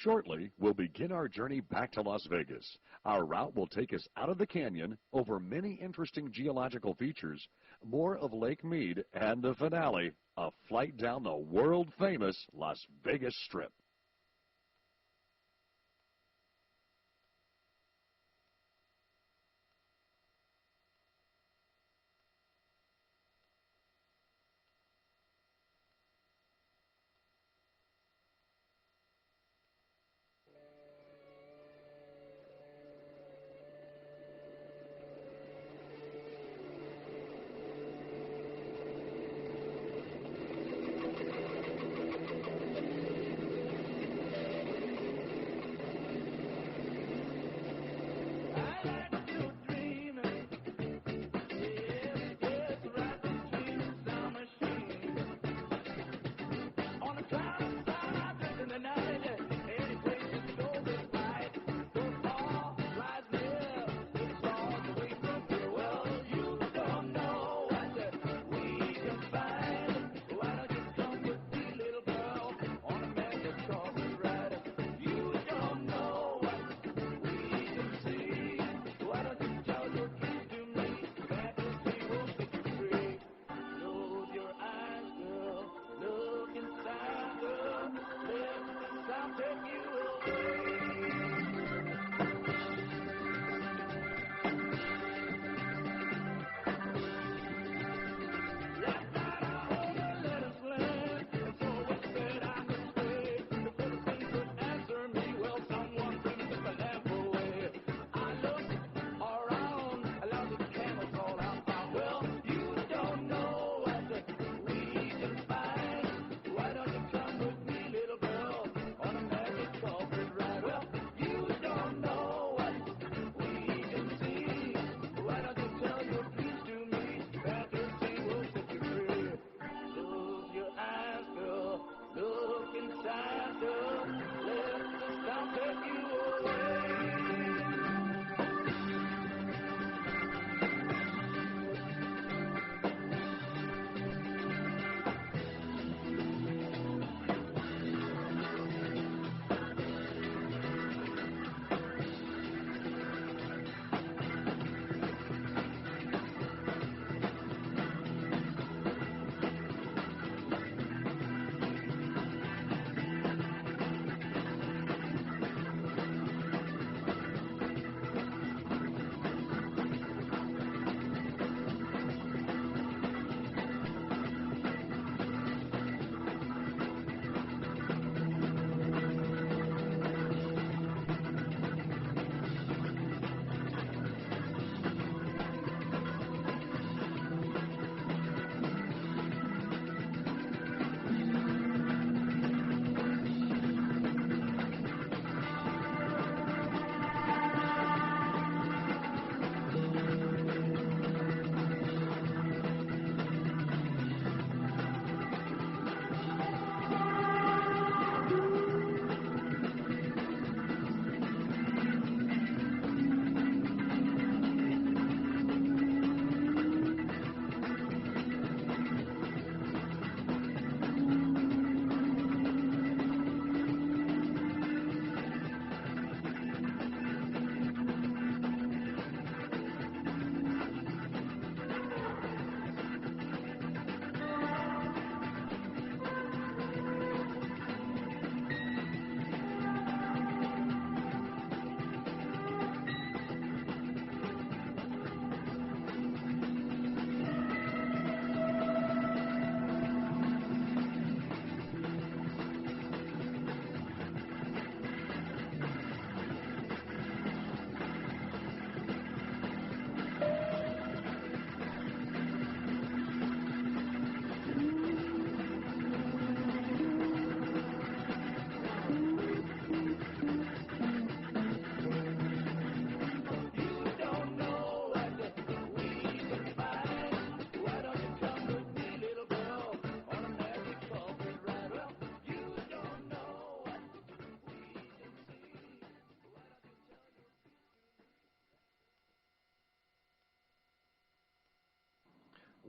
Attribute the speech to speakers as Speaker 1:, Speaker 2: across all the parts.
Speaker 1: Shortly, we'll begin our journey back to Las Vegas. Our route will take us out of the canyon, over many interesting geological features, more of Lake Mead, and the finale, a flight down the world-famous Las Vegas Strip.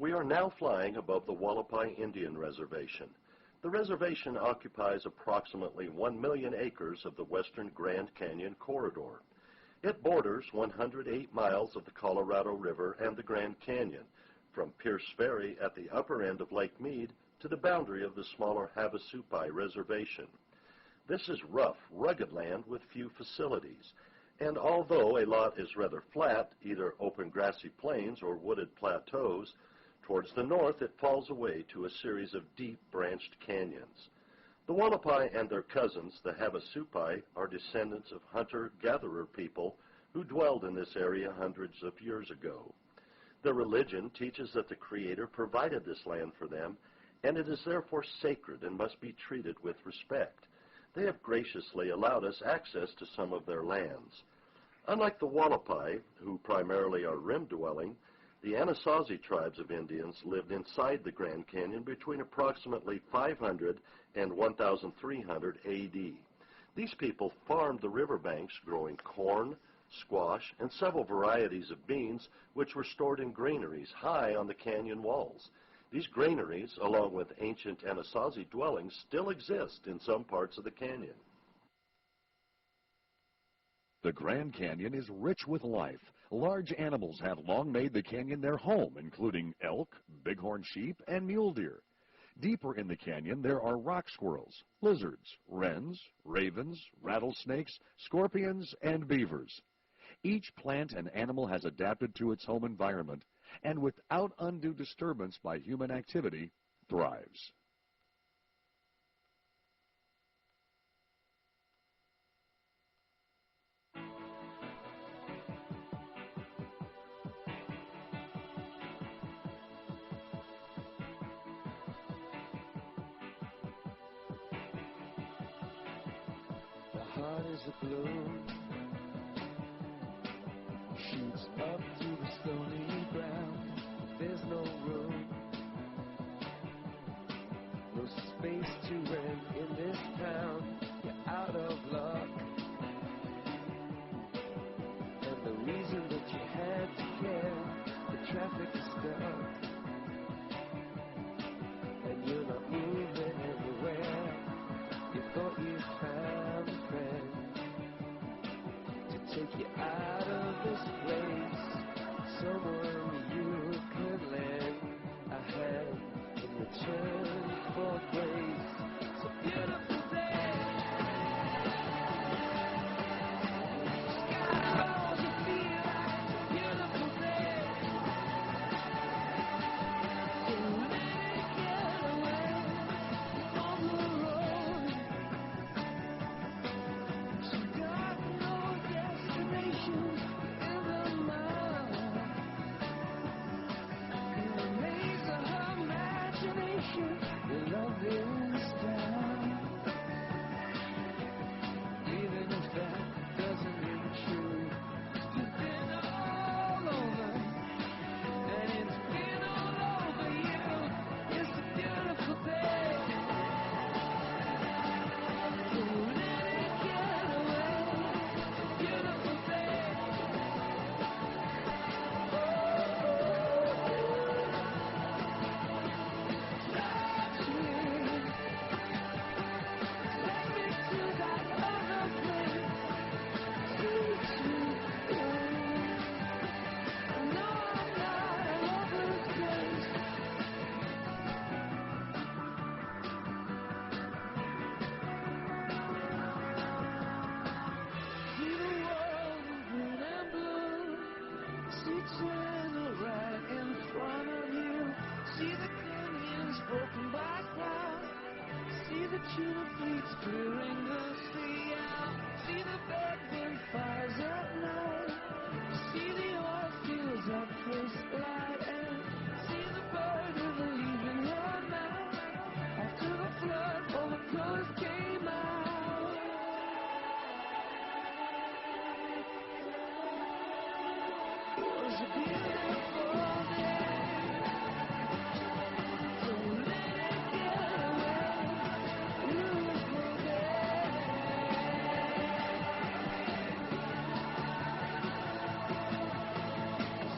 Speaker 2: We are now flying above the Hualapai Indian Reservation. The reservation occupies approximately 1 million acres of the western Grand Canyon corridor. It borders 108 miles of the Colorado River and the Grand Canyon, from Pierce Ferry at the upper end of Lake Mead to the boundary of the smaller Havasupai Reservation. This is rough, rugged land with few facilities, and although a lot is rather flat, either open grassy plains or wooded plateaus, towards the north it falls away to a series of deep branched canyons. The Hualapai and their cousins, the Havasupai, are descendants of hunter-gatherer people who dwelled in this area hundreds of years ago. Their religion teaches that the Creator provided this land for them, and it is therefore sacred and must be treated with respect. They have graciously allowed us access to some of their lands. Unlike the Hualapai, who primarily are rim-dwelling, the Anasazi tribes of Indians lived inside the Grand Canyon between approximately 500 and 1300 A.D. These people farmed the riverbanks, growing corn, squash, and several varieties of beans, which were stored in granaries high on the canyon walls. These granaries, along with ancient Anasazi dwellings, still exist in some parts of the canyon.
Speaker 1: The Grand Canyon is rich with life. Large animals have long made the canyon their home, including elk, bighorn sheep, and mule deer. Deeper in the canyon, there are rock squirrels, lizards, wrens, ravens, rattlesnakes, scorpions, and beavers. Each plant and animal has adapted to its home environment, and without undue disturbance by human activity, thrives.
Speaker 3: The heart is aglow, shoots up through the stony ground. There's no room, no space to rent in this town. You're out of luck, and the reason that you had to care, the traffic is stuck, and you're not moving anywhere. You thought you found a friend to take you out of this place, someone you could lend a hand in return for grace. It's a beautiful day. Sky rolls your feet right. It's a beautiful day. So let it get away on the road. She got no destination in the mind. In the maze of her imagination, your love is down. Even if that doesn't ring true, you've been all over, and it's been all over you. It's a beautiful day. So let it get away. Beautiful day. Touch me. Take me to that other place. Teach me. I know I'm not a lover's case. See the world in green and blue. See China right in front of you. See the canyons broken by cloud. See the tuna fleets clearing the sea out. See the bedroom fires at night. See the oil fields at first light. And see the bird with a leaf in her mouth. After the flood, all the colors came out. It was a beautiful day. So let it get away. Beautiful day.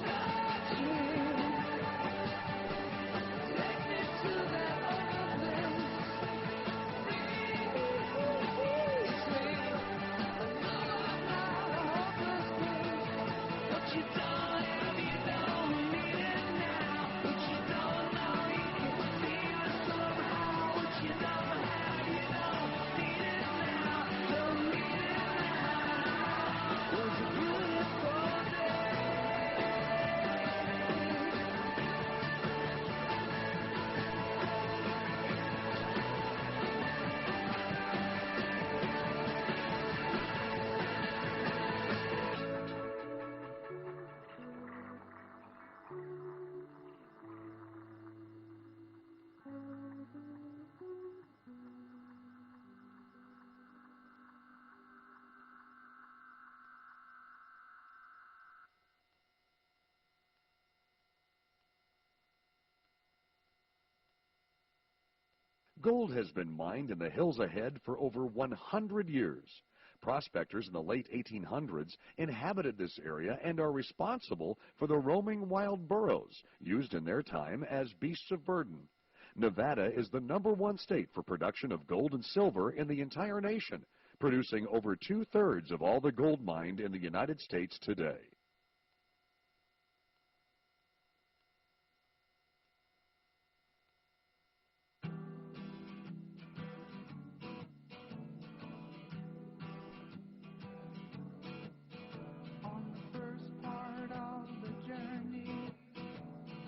Speaker 3: Touch me. Take me to that other place.
Speaker 1: Gold has been mined in the hills ahead for over 100 years. Prospectors in the late 1800s inhabited this area and are responsible for the roaming wild burros used in their time as beasts of burden. Nevada is the #1 state for production of gold and silver in the entire nation, producing over 2/3 of all the gold mined in the United States today.
Speaker 3: On the first part of the journey,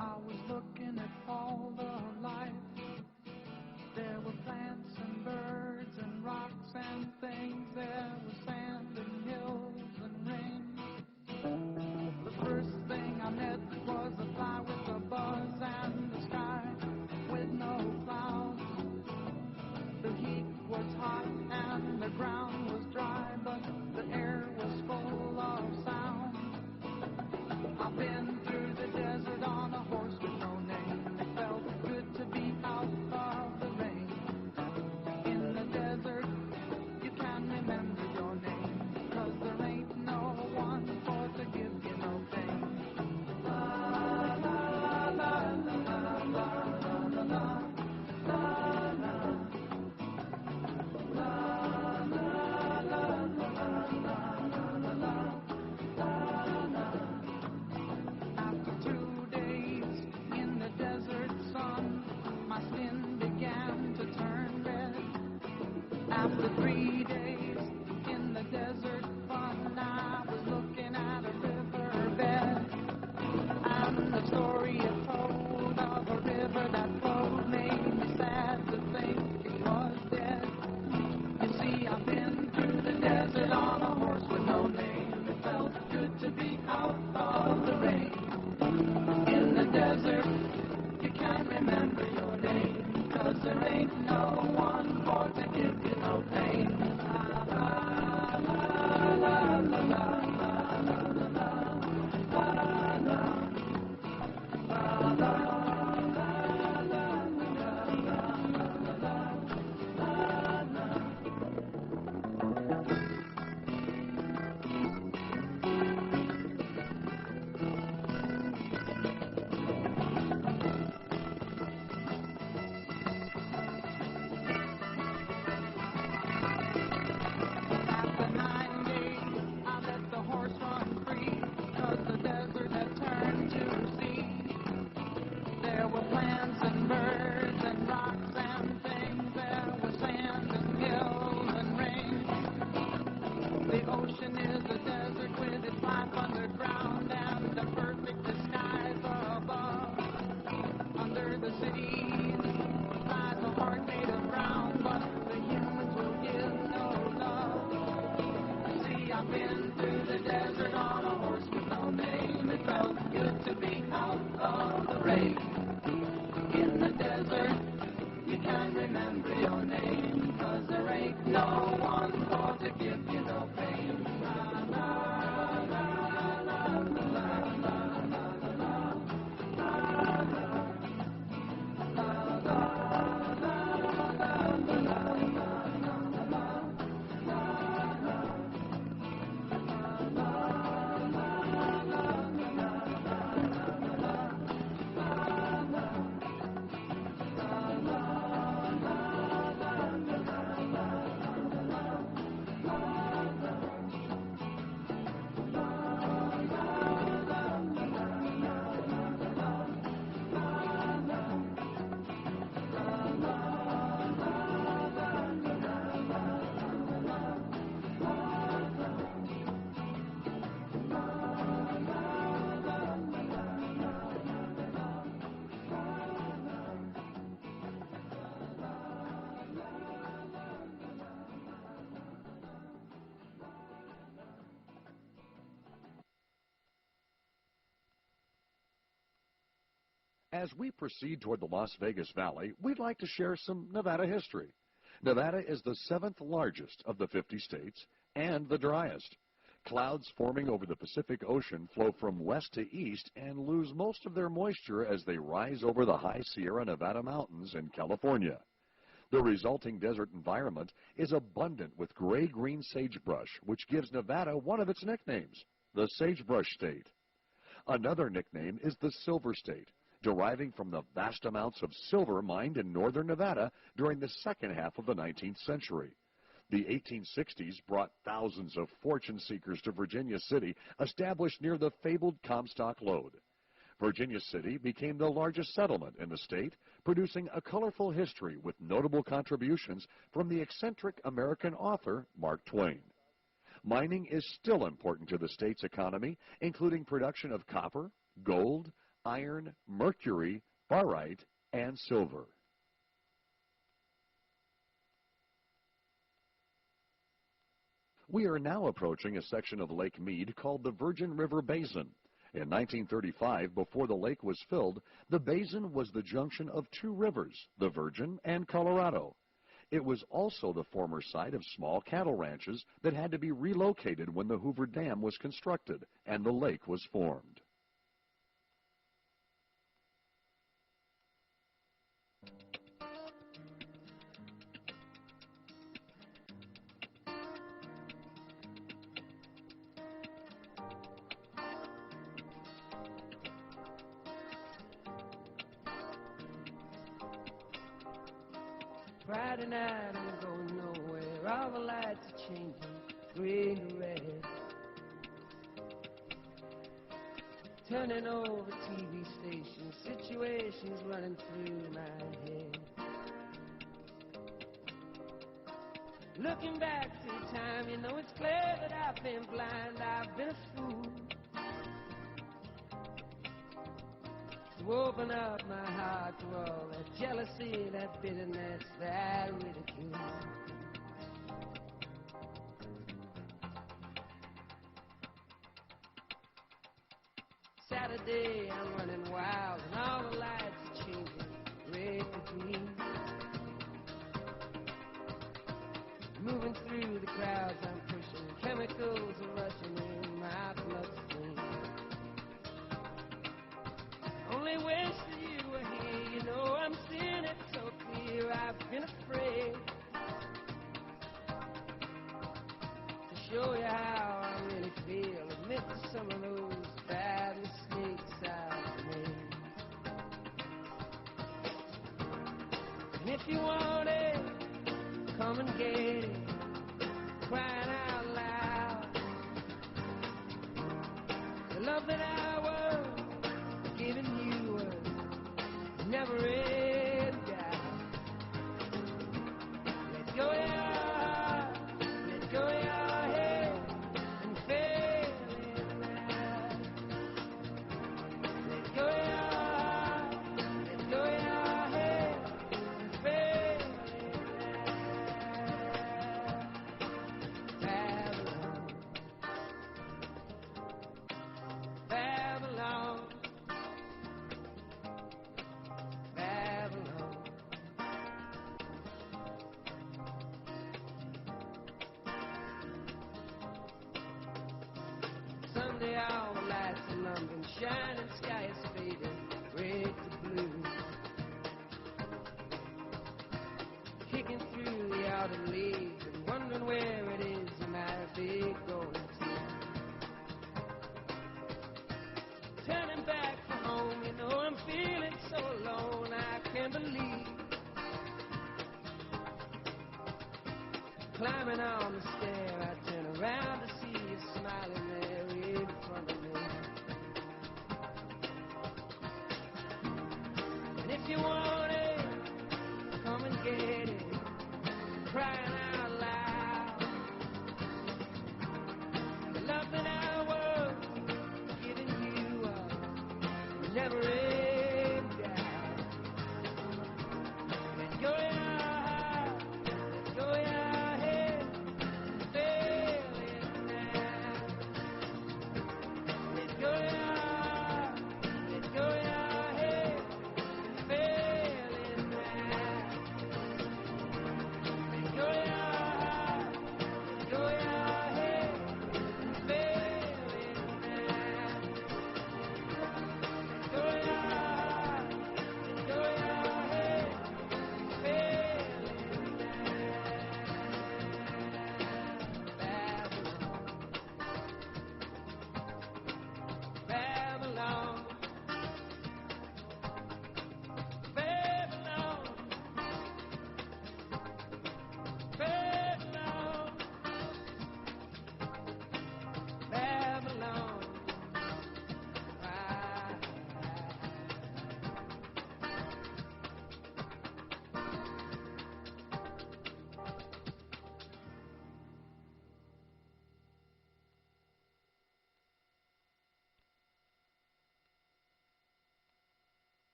Speaker 3: I was looking at all the life. There were plants and birds and rocks and things. There was sand and hills and rain. The first thing I met was a fly with a buzz and the sky with no clouds. The heat was hot and the ground was dry, but the air was full of sound. I've been through the desert on a horse with no name. It felt good to be out of the rain. In the desert, you can remember your name, 'cause there ain't no one for to give you no pain. La la la la la la la la la la. After 2 days in the desert sun, my skin began to turn red. After 3 days in the desert fun, I was looking at a riverbed. And the story it told of a river that flowed made me sad to think it was dead. You see, I've been through the desert on a horse with no name. It felt good to be out of the rain. In the desert, you can't remember your name, 'cause there ain't no one for to give you no pain. La la la la la la la la la la la After 9 days, I let the horse run free, 'cause the desert had turned to sea. There were plants and birds and rocks and things. There was sand and hills and rain. The ocean is a desert with its life underground and a perfect disguise above. Under the cities lies a heart made of brown, but the humans will give no love. See, I've been through the desert on a horse with no name. It felt good to be out of the rain. In the desert, you can't remember your name, 'cause there ain't no one for to give you no pain. La la la la la la la la
Speaker 1: As we proceed toward the Las Vegas Valley, we'd like to share some Nevada history. Nevada is the 7th largest of the 50 states and the driest. Clouds forming over the Pacific Ocean flow from west to east and lose most of their moisture as they rise over the high Sierra Nevada mountains in California. The resulting desert environment is abundant with gray-green sagebrush, which gives Nevada one of its nicknames, the Sagebrush State. Another nickname is the Silver State, deriving from the vast amounts of silver mined in northern Nevada during the second half of the 19th century. The 1860s brought thousands of fortune seekers to Virginia City, established near the fabled Comstock Lode. Virginia City became the largest settlement in the state, producing a colorful history with notable contributions from the eccentric American author Mark Twain. Mining is still important to the state's economy, including production of copper, gold, iron, mercury, barite, and silver. We are now approaching a section of Lake Mead called the Virgin River Basin. In 1935, before the lake was filled, the basin was the junction of two rivers, the Virgin and Colorado. It was also the former site of small cattle ranches that had to be relocated when the Hoover Dam was constructed and the lake was formed.
Speaker 3: Friday night, I'm going nowhere. All the lights are changing, green to red. Turning over TV stations, situations running through my head. Looking back through time, you know it's clear that I've been blind, I've been a fool. To open up my heart to all that jealousy, that bitterness, that ridicule. Saturday, I'm running wild, and all the lights are changing red to green. Moving through the crowds, I'm pushing, chemicals are rushing in my bloodstream. Only wish that you were here, you know I'm seeing it so clear. I've been afraid to show you how I really feel, admit to some of those bad mistakes I've made. And if you want it, come and get it, crying out loud. The love that I was giving you was never in doubt. Let go of your heart, let go of your head, and fail in that. Let go of your heart, let go of your head, and fail in that. Babylon, Babylon, Babylon. Sunday, all the lights in London shining, sky is fading, red to blue. Kicking through the autumn leaves and wondering where it is you might be going to. Turning back for home, you know I'm feeling so alone, I can't believe. Climbing on the stair, I turn around to see you smiling there in front of me. And if you want it, come and get it, crying out loud. The love that I was giving you was never in doubt. Let go of your heart, let go of your head, and fail in that. Let go of your heart, let go of your head, and fail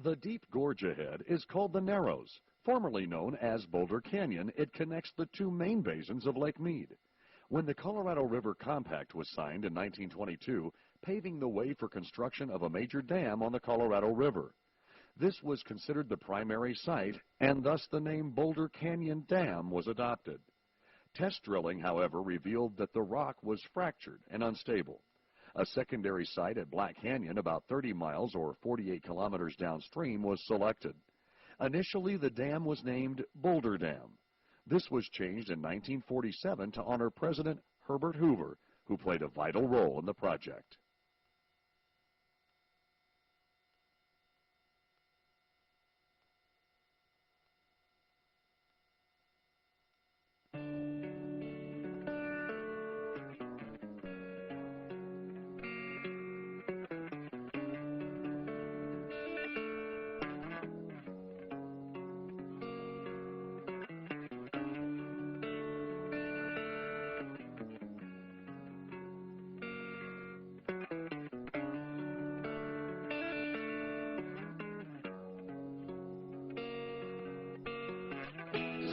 Speaker 1: The deep gorge ahead is called the Narrows. Formerly known as Boulder Canyon, it connects the two main basins of Lake Mead. When the Colorado River Compact was signed in 1922, paving the way for construction of a major dam on the Colorado River. This was considered the primary site, and thus the name Boulder Canyon Dam was adopted. Test drilling, however, revealed that the rock was fractured and unstable. A secondary site at Black Canyon, about 30 miles or 48 kilometers downstream, was selected. Initially, the dam was named Boulder Dam. This was changed in 1947 to honor President Herbert Hoover, who played a vital role in the project.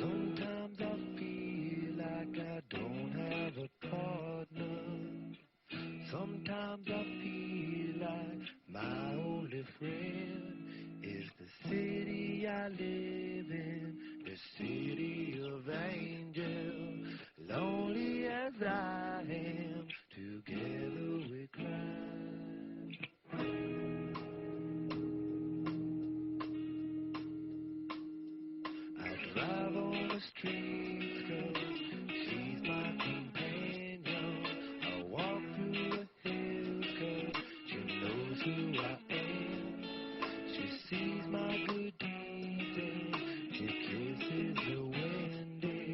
Speaker 3: Sometimes I feel like I don't have a partner. Sometimes I feel like my only friend is the city I live in, the city of angels. Lonely as I am, together we cry. I drive on the streets 'cause she's my companion. I walk through the hills 'cause she knows who I am. She sees my good deeds and she kisses the windy.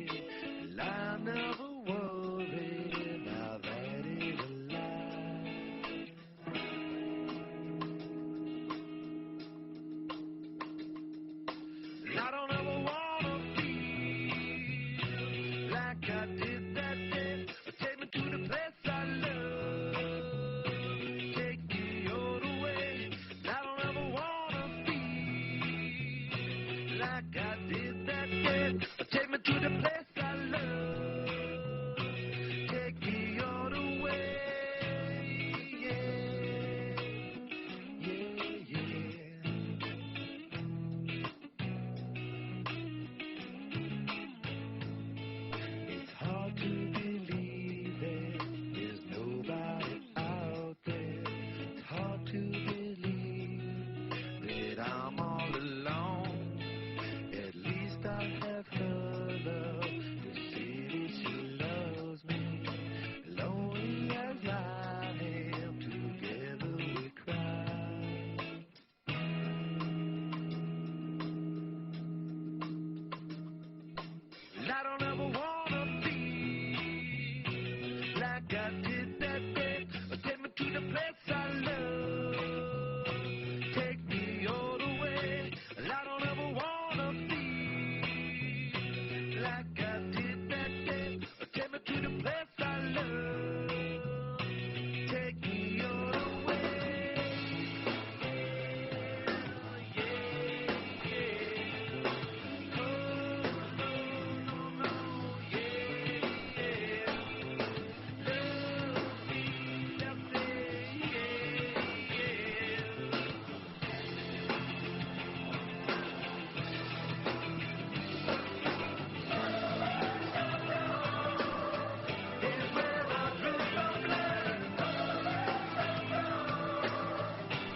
Speaker 3: And I never worry, now that is a lie. And I don't ever wanna feel like I did that day. Take me to the place I love. Take me all the way. And I don't ever wanna feel like I did that day. Take me to the place I love. Take me all the way. Yeah, yeah, yeah. It's hard to believe there's nobody out there. It's hard to believe that I'm all alone. At least I have her love. The city, she loves me. Lonely as I am, together we cry. And I don't ever wanna feel like I did that day. Take me to the place I love. Take me all the way. And I don't ever wanna feel like I did that day. Take me to the place I love. Take me all the way. Yeah, yeah. Oh, no, no, no, yeah, yeah. Love me, that's it, yeah, yeah. Is where I drew some blood.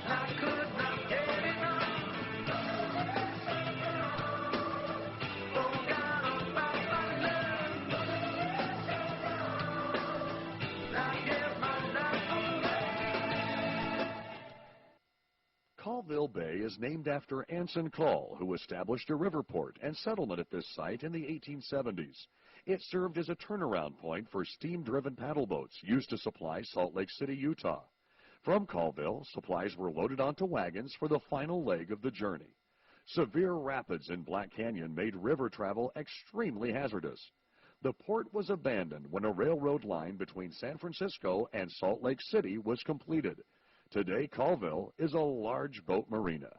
Speaker 3: I could not get enough. Forgot about my love. I gave my life away.
Speaker 1: Colville Bay is named after Anson Call, who established a river port and settlement at this site in the 1870s. It served as a turnaround point for steam-driven paddle boats used to supply Salt Lake City, Utah. From Colville, supplies were loaded onto wagons for the final leg of the journey. Severe rapids in Black Canyon made river travel extremely hazardous. The port was abandoned when a railroad line between San Francisco and Salt Lake City was completed. Today, Colville is a large boat marina.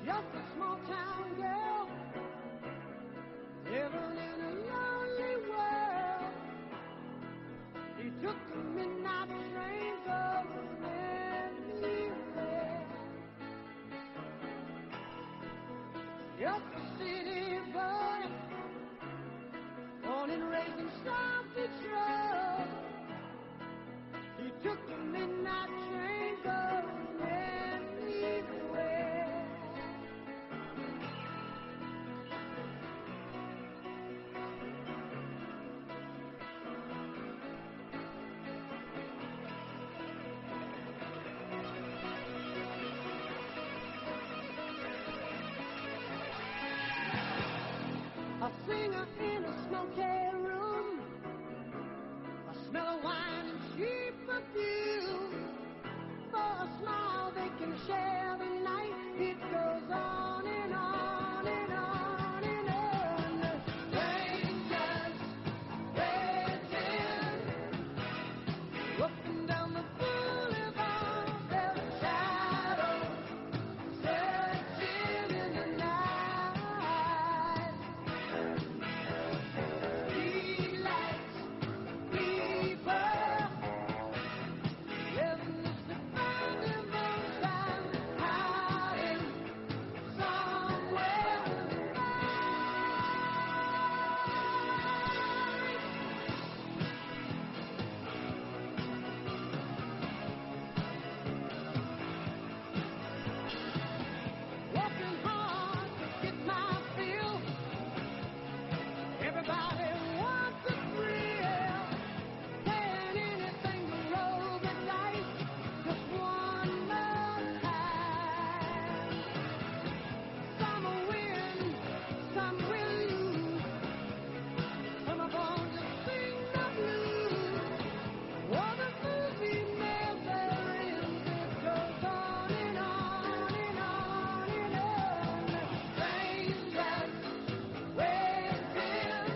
Speaker 3: just a small town girl living in a lonely world. He took the midnight train going anywhere. Just a city boy, born and raised in South Detroit. He took the midnight train going anywhere. A singer in a smoky room, a smell of wine and cheap perfume. For a smile they can share the night. It goes on and on and on and on. Strangers waiting up and down the boulevard. Their shadows searching in the night. Streetlights, people, living just to find their moonshine, hiding somewhere in the night. Working hard to get my fill. Everybody wants a thrill. Paying anything to roll the dice just one more time. Some will win, some will lose. Some are born to sing the blues. Oh, the movie never ends. It goes on and on and on and on. Strangers waiting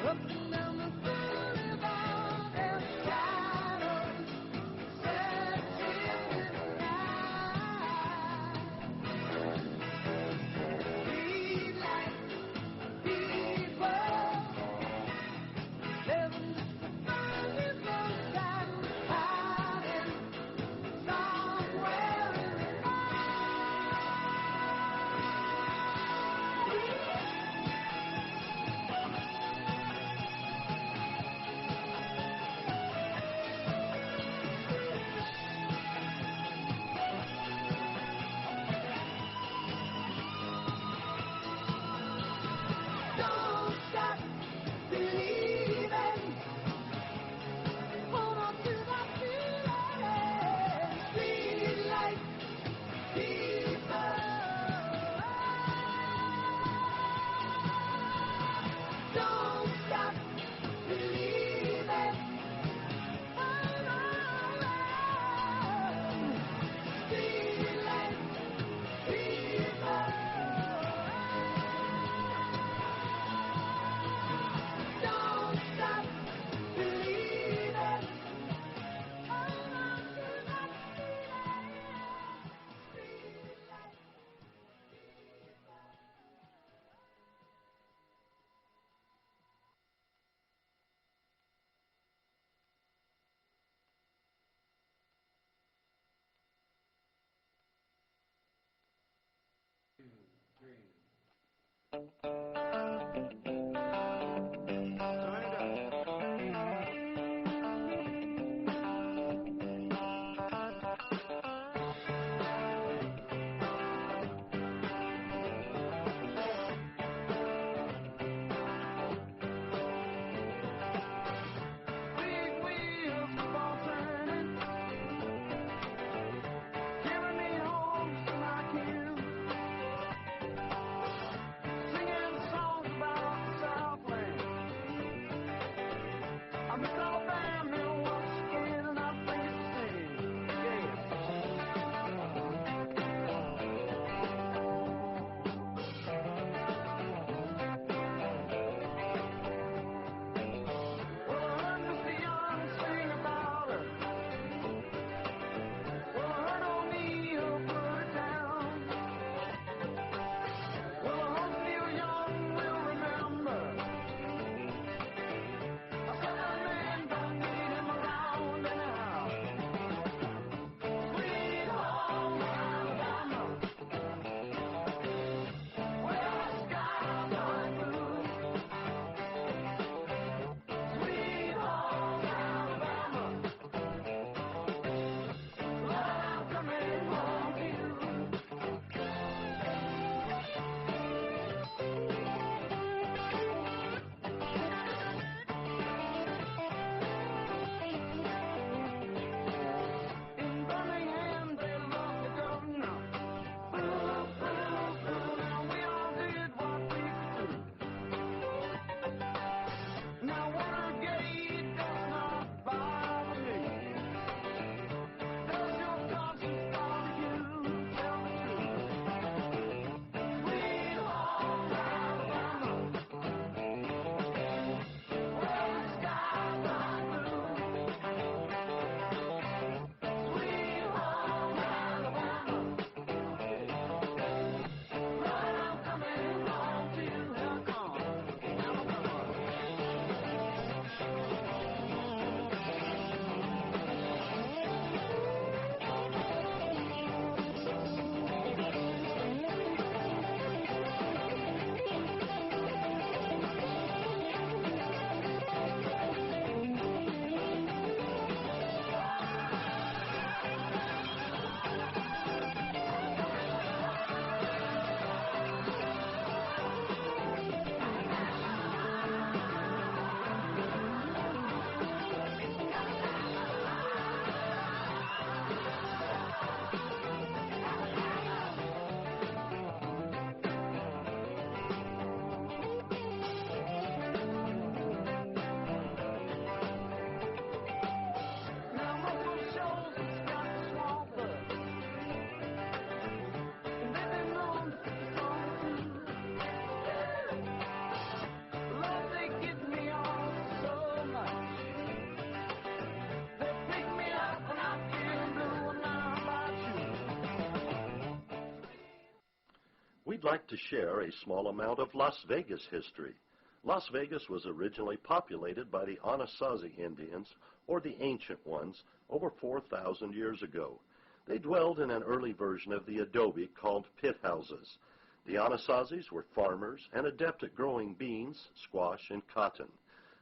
Speaker 3: up and down the boulevard. Their shadows searching in the night. Streetlights, people, living just to find their moonshine, hiding somewhere in the night. Don't stop believing. Hold on to that feeling. Streetlights, people. Don't stop believing. Hold on. Streetlights, people. Don't stop believing. Hold on to that feeling. Streetlights. Big wheels keep on turning, carry me home just like you. Singing songs about the Southland. I miss Alabama once again, and I think it's the same. Well, I heard Mr. Young sing about her. Well, I heard old Neil put her down.
Speaker 2: we'd like to share a small amount of Las Vegas history. Las Vegas was originally populated by the Anasazi Indians, or the ancient ones, over 4,000 years ago. They dwelled in an early version of the adobe called pit houses. The Anasazis were farmers and adept at growing beans, squash, and cotton.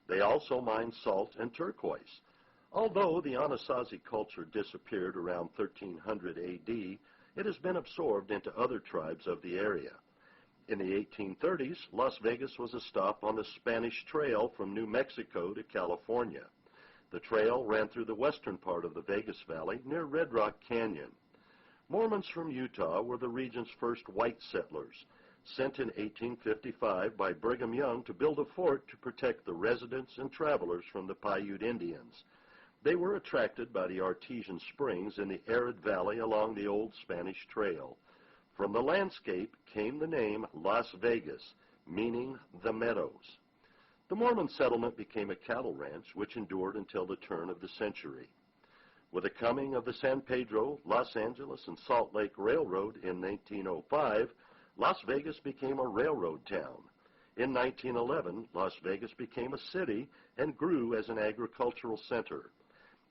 Speaker 2: They also mined salt and turquoise. Although the Anasazi culture disappeared around 1300 A.D., it has been absorbed into other tribes of the area. In the 1830s, Las Vegas was a stop on the Spanish Trail from New Mexico to California. The trail ran through the western part of the Vegas Valley near Red Rock Canyon. Mormons from Utah were the region's first white settlers, sent in 1855 by Brigham Young to build a fort to protect the residents and travelers from the Paiute Indians. They were attracted by the artesian springs in the arid valley along the old Spanish Trail. From the landscape came the name Las Vegas, meaning the meadows. The Mormon settlement became a cattle ranch which endured until the turn of the century. With the coming of the San Pedro, Los Angeles, and Salt Lake Railroad in 1905, Las Vegas became a railroad town. In 1911, Las Vegas became a city and grew as an agricultural center.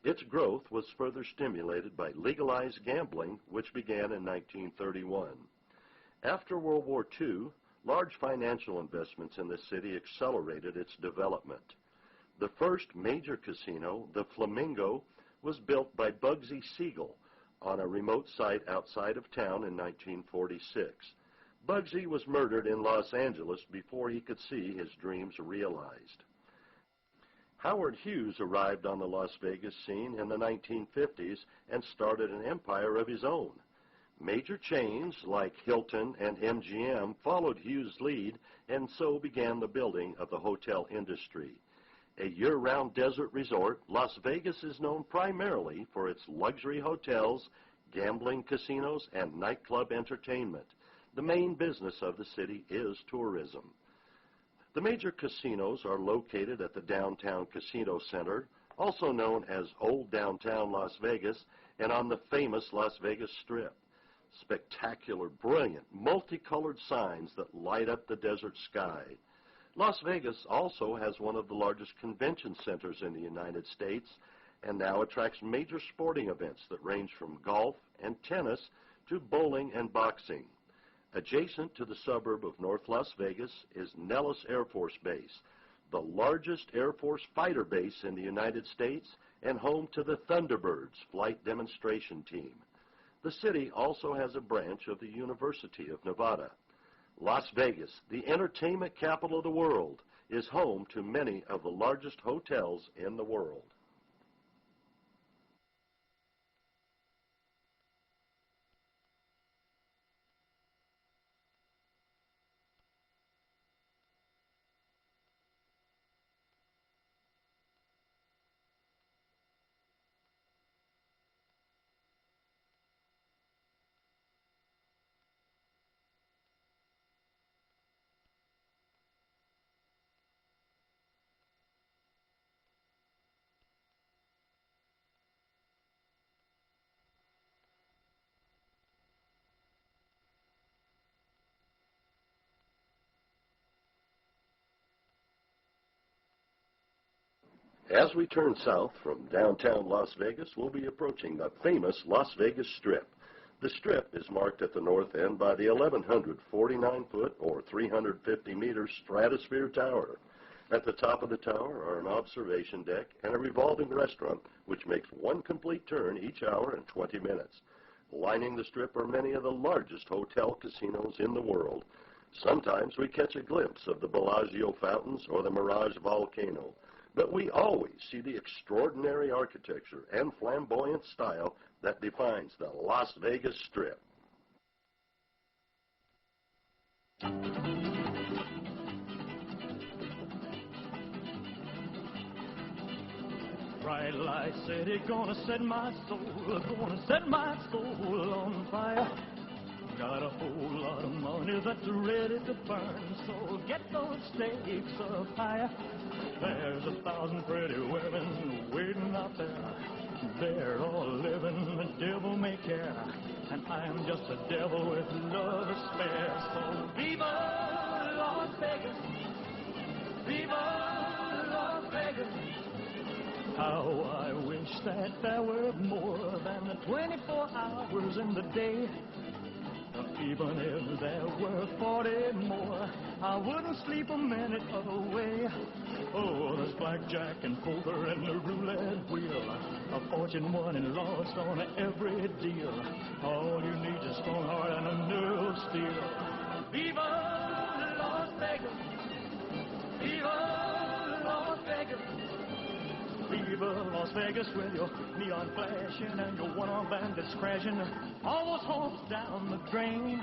Speaker 2: Its growth was further stimulated by legalized gambling, which began in 1931. After World War II, large financial investments in the city accelerated its development. The first major casino, the Flamingo, was built by Bugsy Siegel on a remote site outside of town in 1946. Bugsy was murdered in Los Angeles before he could see his dreams realized. Howard Hughes arrived on the Las Vegas scene in the 1950s and started an empire of his own. Major chains like Hilton and MGM followed Hughes' lead, and so began the building of the hotel industry. A year-round desert resort, Las Vegas is known primarily for its luxury hotels, gambling casinos, and nightclub entertainment. The main business of the city is tourism. The major casinos are located at the Downtown Casino Center, also known as Old Downtown Las Vegas, and on the famous Las Vegas Strip. Spectacular, brilliant, multicolored signs that light up the desert sky. Las Vegas also has one of the largest convention centers in the United States and now attracts major sporting events that range from golf and tennis to bowling and boxing. Adjacent to the suburb of North Las Vegas is Nellis Air Force Base, the largest Air Force fighter base in the United States and home to the Thunderbirds flight demonstration team. The city also has a branch of the University of Nevada. Las Vegas, the entertainment capital of the world, is home to many of the largest hotels in the world. As we turn south from downtown Las Vegas, we'll be approaching the famous Las Vegas Strip. The Strip is marked at the north end by the 1,149-foot or 350-meter Stratosphere Tower. At the top of the tower are an observation deck and a revolving restaurant, which makes one complete turn each hour and 20 minutes. Lining the Strip are many of the largest hotel casinos in the world. Sometimes we catch a glimpse of the Bellagio fountains or the Mirage Volcano. But we always see the extraordinary architecture and flamboyant style that defines the Las Vegas Strip.
Speaker 3: Bright light city, gonna set my soul on fire. Got a whole lot of money that's ready to burn, so get those stakes up higher. There's 1,000 pretty women waiting out there. They're all living
Speaker 4: devil may care, and I am just a devil with love to spare. So viva Las Vegas, viva Las Vegas. How I wish that there were more than the 24 hours in the day. Even if there were 40 more, I wouldn't sleep a minute away. Oh, there's blackjack and poker and the roulette wheel, a fortune won and lost on every deal. All you need is a strong heart and a nerve of steel. Viva Las Vegas, viva Las Vegas, viva Las Vegas with your neon flashing and your one-armed bandits crashing all those hopes down the drain.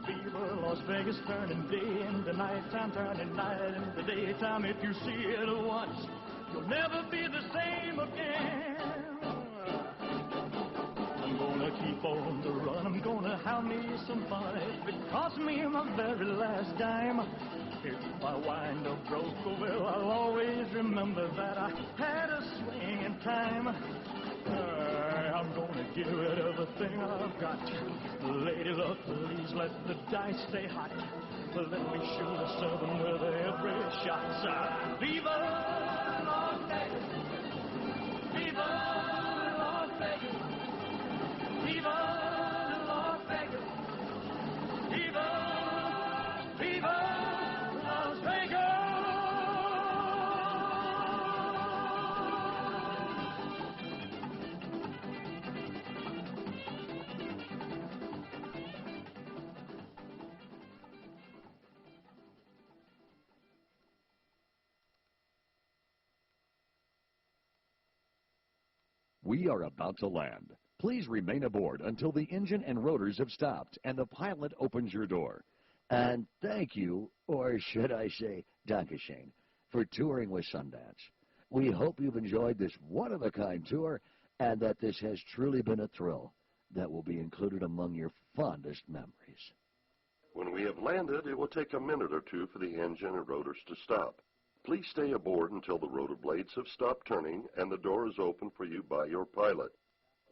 Speaker 4: Viva Las Vegas, turning day into nighttime, turning night into daytime. If you see it once, you'll never be the same again. I'm gonna keep on the run, I'm gonna have me some fun. If it costs me my very last dime, if I wind up broke, well, I'll always remember that I had a swing in time. I'm gonna give it everything I've got. Lady luck, please let the dice stay hot. Let me shoot a 7 with every shot. Viva Las Vegas, viva Las Vegas, viva Las Vegas, viva, viva Las Vegas.
Speaker 1: We are about to land. Please remain aboard until the engine and rotors have stopped and the pilot opens your door.
Speaker 5: And thank you, or should I say, Dankeschön, for touring with Sundance. We hope you've enjoyed this one-of-a-kind tour and that this has truly been a thrill that will be included among your fondest memories.
Speaker 2: When we have landed, it will take a minute or two for the engine and rotors to stop. Please stay aboard until the rotor blades have stopped turning and the door is open for you by your pilot.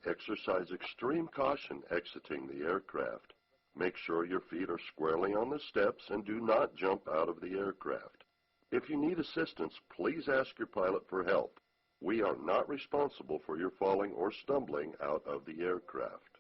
Speaker 2: Exercise extreme caution exiting the aircraft. Make sure your feet are squarely on the steps and do not jump out of the aircraft. If you need assistance, please ask your pilot for help. We are not responsible for your falling or stumbling out of the aircraft.